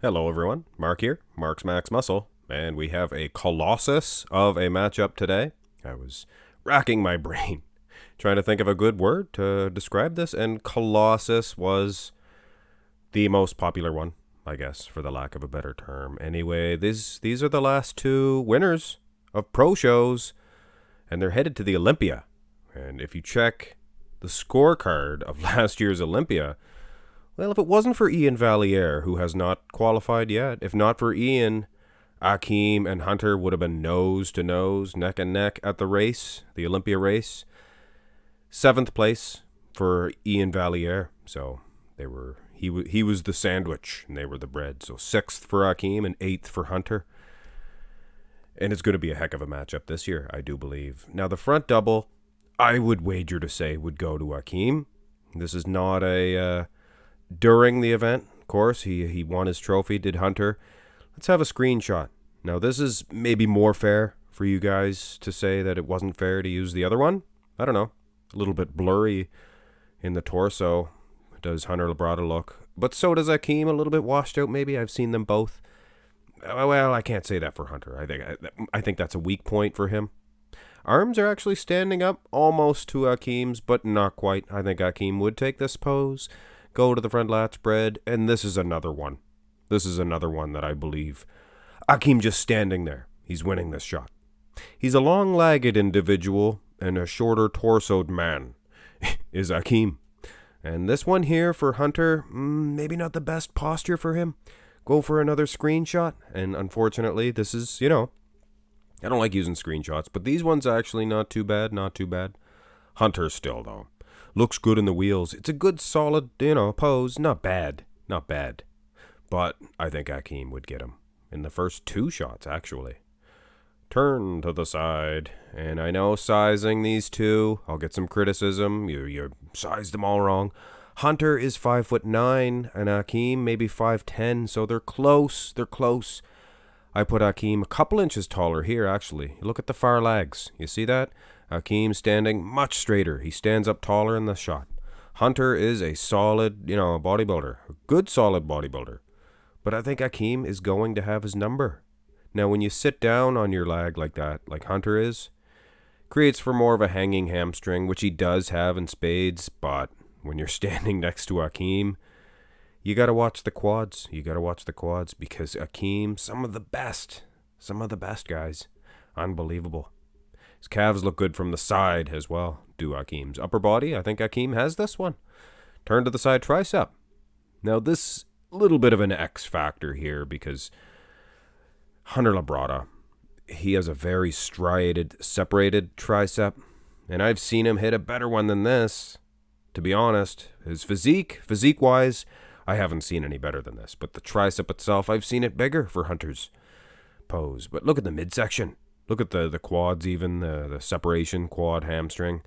Hello, everyone. Mark here, Mark's Max Muscle, and we have a colossus of a matchup today. I was racking my brain trying to think of a good word to describe this, and colossus was the most popular one, I guess, for the lack of a better term. Anyway, these are the last two winners of pro shows, and they're headed to the Olympia. And if you check the scorecard of last year's Olympia, well, if it wasn't for Ian Valier, who has not qualified yet, if not for Ian, Akim and Hunter would have been nose to nose, neck and neck at the race, the Olympia race. Seventh place for Ian Valier, so he was the sandwich and they were the bread. So sixth for Akim and eighth for Hunter. And it's going to be a heck of a matchup this year, I do believe. Now the front double, I would wager to say would go to Akim. This is not a during the event, of course, he won his trophy, did Hunter. Let's have a screenshot. Now, this is maybe more fair for you guys to say that it wasn't fair to use the other one. I don't know. A little bit blurry in the torso does Hunter Labrada look. But so does Akim, a little bit washed out maybe. I've seen them both. Well, I can't say that for Hunter. I think that's a weak point for him. Arms are actually standing up almost to Akim's, but not quite. I think Akim would take this pose, go to the front lat spread, and this is another one. This is another one that I believe Akim just standing there. He's winning this shot. He's a long-legged individual and a shorter torsoed man is Akim. And this one here for Hunter, maybe not the best posture for him. Go for another screenshot. And unfortunately, this is, I don't like using screenshots, but these ones are actually not too bad, not too bad. Hunter still, though. Looks good in the wheels. It's a good, solid, pose. Not bad. Not bad. But I think Akim would get him in the first two shots, actually. Turn to the side. And I know sizing these two, I'll get some criticism. You sized them all wrong. Hunter is 5'9", and Akim maybe 5'10", so they're close. They're close. I put Akim a couple inches taller here, actually. Look at the far legs. You see that? Akim standing much straighter. He stands up taller in the shot. Hunter is a solid, bodybuilder. A good solid bodybuilder. But I think Akim is going to have his number. Now, when you sit down on your leg like that, like Hunter is, creates for more of a hanging hamstring, which he does have in spades. But when you're standing next to Akim, you got to watch the quads. You got to watch the quads because Akim, some of the best guys. Unbelievable. His calves look good from the side as well. Do Akim's upper body. I think Akim has this one. Turn to the side tricep. Now this little bit of an X factor here because Hunter Labrada, he has a very striated, separated tricep. And I've seen him hit a better one than this. To be honest, his physique-wise, I haven't seen any better than this. But the tricep itself, I've seen it bigger for Hunter's pose. But look at the midsection. Look at the quads even, the separation, quad, hamstring.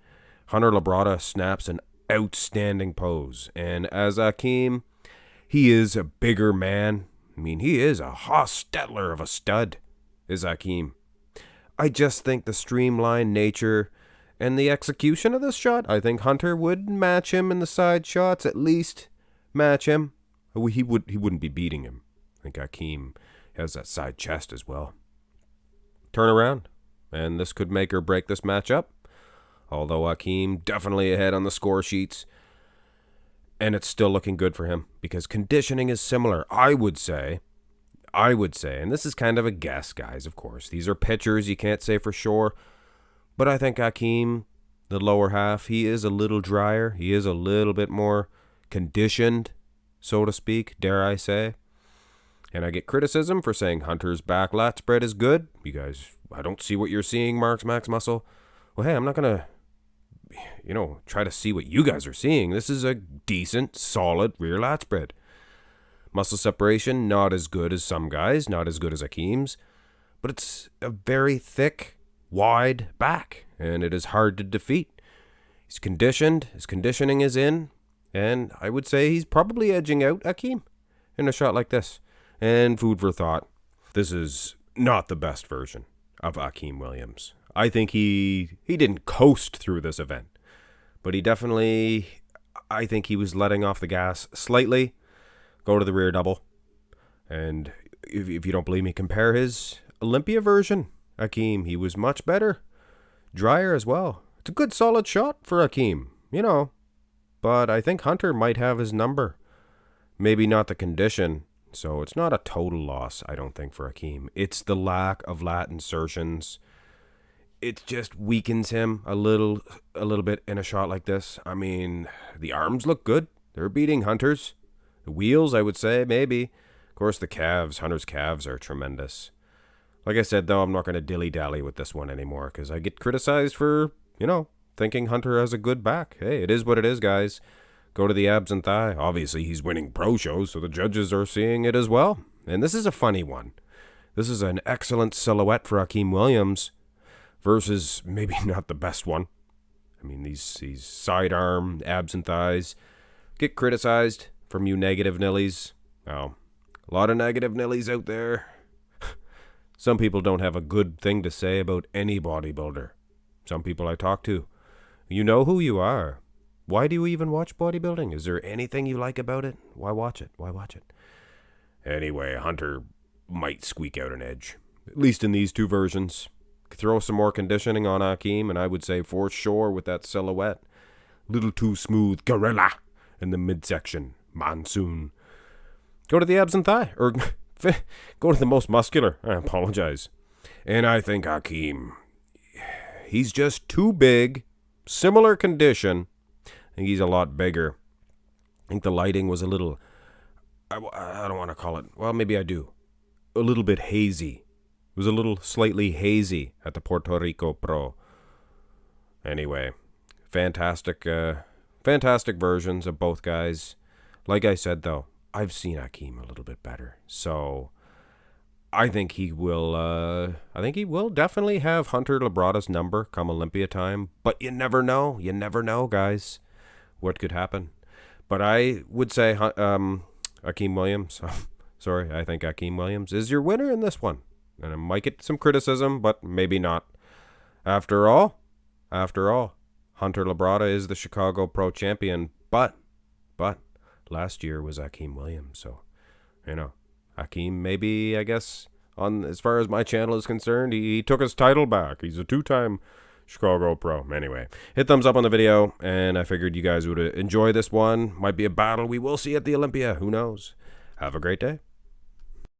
Hunter Labrada snaps an outstanding pose. And as Akim, he is a bigger man. I mean, he is a Hostetler of a stud, is Akim. I just think the streamlined nature and the execution of this shot, I think Hunter would match him in the side shots, at least match him. He wouldn't be beating him. I think Akim has that side chest as well. Turn around, and this could make or break this matchup. Although Akim definitely ahead on the score sheets, and it's still looking good for him because conditioning is similar. I would say, and this is kind of a guess, guys, of course. These are pitchers, you can't say for sure, but I think Akim, the lower half, he is a little drier. He is a little bit more conditioned, so to speak, dare I say. And I get criticism for saying Hunter's back lat spread is good. You guys, I don't see what you're seeing, Mark's Max Muscle. Well, hey, I'm not going to, try to see what you guys are seeing. This is a decent, solid rear lat spread. Muscle separation, not as good as some guys, not as good as Akim's. But it's a very thick, wide back, and it is hard to defeat. He's conditioned. His conditioning is in. And I would say he's probably edging out Akim in a shot like this. And food for thought, this is not the best version of Akim Williams. I think he didn't coast through this event, but he definitely, I think he was letting off the gas slightly, go to the rear double, And if you don't believe me, compare his Olympia version. Akim, he was much better. Drier as well. It's a good solid shot for Akim, But I think Hunter might have his number. Maybe not the condition. So it's not a total loss, I don't think, for Akim. It's the lack of lat insertions. It just weakens him a little bit in a shot like this. I mean, the arms look good. They're beating Hunter's. The wheels, I would say, maybe. Of course, the calves. Hunter's calves are tremendous. Like I said, though, I'm not going to dilly-dally with this one anymore because I get criticized for, thinking Hunter has a good back. Hey, it is what it is, guys. Go to the abs and thigh. Obviously, he's winning pro shows, so the judges are seeing it as well. And this is a funny one. This is an excellent silhouette for Akim Williams versus maybe not the best one. I mean, these sidearm abs and thighs get criticized from you negative nillies. Oh, a lot of negative nillies out there. Some people don't have a good thing to say about any bodybuilder. Some people I talk to, you know who you are. Why do you even watch bodybuilding? Is there anything you like about it? Why watch it? Why watch it? Anyway, Hunter might squeak out an edge, at least in these two versions. Throw some more conditioning on Akim, and I would say for sure with that silhouette. Little too smooth, gorilla, in the midsection, monsoon. Go to the abs and thigh, or go to the most muscular. I apologize. And I think Akim, he's just too big, similar condition. I think he's a lot bigger. I think the lighting was a little, I don't want to call it, well, maybe I do, a little bit hazy. It was a little slightly hazy at the Puerto Rico Pro. Anyway, fantastic versions of both guys. Like I said, though, I've seen Akim a little bit better. So I think he will definitely have Hunter Labrada's number come Olympia time. But you never know. You never know, guys, what could happen. But I would say Akim Williams. Sorry, I think Akim Williams is your winner in this one. And I might get some criticism, but maybe not. After all, Hunter Labrada is the Chicago Pro Champion. But last year was Akim Williams. So, Akim maybe, I guess, as far as my channel is concerned, he took his title back. He's a 2-time Chicago Pro. Anyway, hit thumbs up on the video, and I figured you guys would enjoy this one. Might be a battle we will see at the Olympia. Who knows? Have a great day.